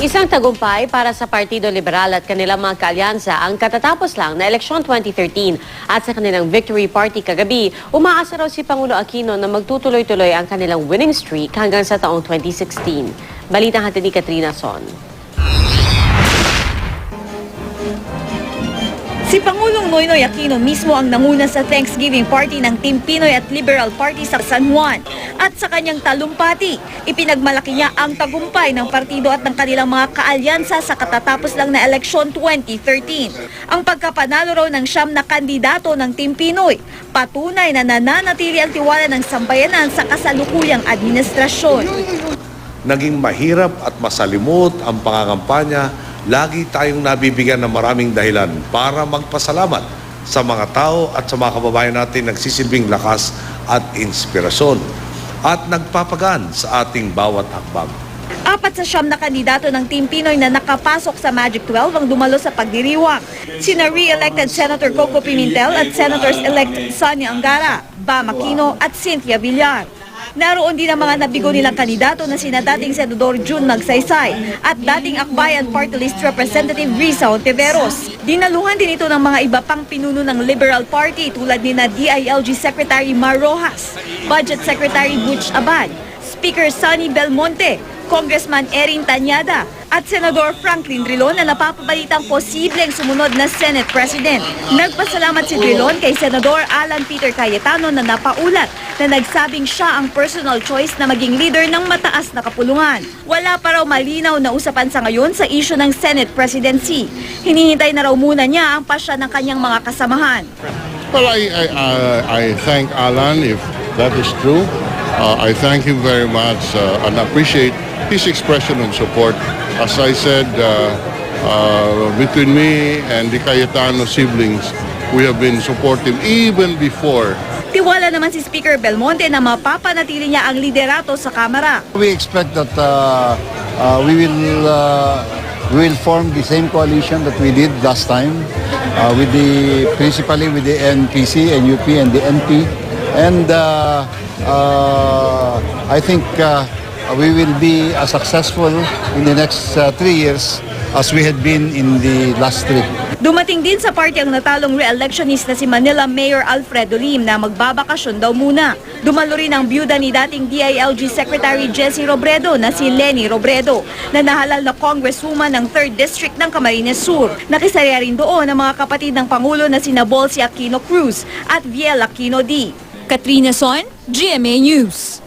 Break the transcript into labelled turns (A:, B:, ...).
A: Isang tagumpay para sa Partido Liberal at kanilang mga kaalyansa ang katatapos lang na eleksyon 2013 at sa kanilang victory party kagabi, umaasa raw si Pangulo Aquino na magtutuloy-tuloy ang kanilang winning streak hanggang sa taong 2016. Balitang hatid ni Katrina Son.
B: Si Pangulong Noynoy Aquino mismo ang nanguna sa Thanksgiving party ng Team Pinoy at Liberal Party sa San Juan. At sa kanyang talumpati, ipinagmalaki niya ang tagumpay ng partido at ng kanilang mga kaalyansa sa katatapos lang na eleksyon 2013. Ang pagkapanalo raw ng 9 na kandidato ng Team Pinoy, patunay na nananatili ang tiwala ng sambayanan sa kasalukuyang administrasyon.
C: Naging mahirap at masalimot ang pangangampanya. Lagi tayong nabibigyan ng maraming dahilan para magpasalamat sa mga tao at sa mga kababayan natin nagsisilbing lakas at inspirasyon at nagpapagaan sa ating bawat hakbang.
B: 4 sa 9 na kandidato ng Team Pinoy na nakapasok sa Magic 12 ang dumalo sa pagdiriwang. Sina re-elected Senator Coco Pimentel at Senators-elect Sonia Angara, Bam Aquino at Cynthia Villar. Naroon din ang mga nabigo nilang kandidato na sina dating Senador June Magsaysay at dating Akbayan Party List Representative Risa Ontiveros. Dinaluhan din ito ng mga iba pang pinuno ng Liberal Party tulad ni na DILG Secretary Mar Rojas, Budget Secretary Butch Abad, Speaker Sonny Belmonte, Congressman Erin Tanyada at Senador Franklin Drilon na napapabalitang posibleng sumunod na Senate President. Nagpasalamat si Drilon kay Senador Alan Peter Cayetano na napaulat na nagsabing siya ang personal choice na maging leader ng mataas na kapulungan. Wala pa raw malinaw na usapan sa ngayon sa issue ng Senate presidency. Hinihintay na raw muna niya ang pasya ng kanyang mga kasamahan.
D: Well, I thank Alan if that is true. I thank him very much and appreciate his expression and support. As I said, between me and the Cayetano siblings, we have been supportive even before.
B: Tiwala naman si Speaker Belmonte na mapapanatili niya ang liderato sa Kamara.
E: We expect that we will form the same coalition that we did last time, principally with the NPC, NUP, and the NP. And I think we will be successful in the next 3 years as we had been in the last 3.
B: Dumating din sa party ang natalong re-electionist na si Manila Mayor Alfredo Lim na magbabakasyon daw muna. Dumalo rin ang byuda ni dating DILG Secretary Jessie Robredo na si Leni Robredo na nahalal na congresswoman ng 3rd District ng Camarines Sur. Nakisaya rin doon ang mga kapatid ng Pangulo na sina Bolsie Aquino Cruz at Viel Aquino D. Katrina Son, GMA News.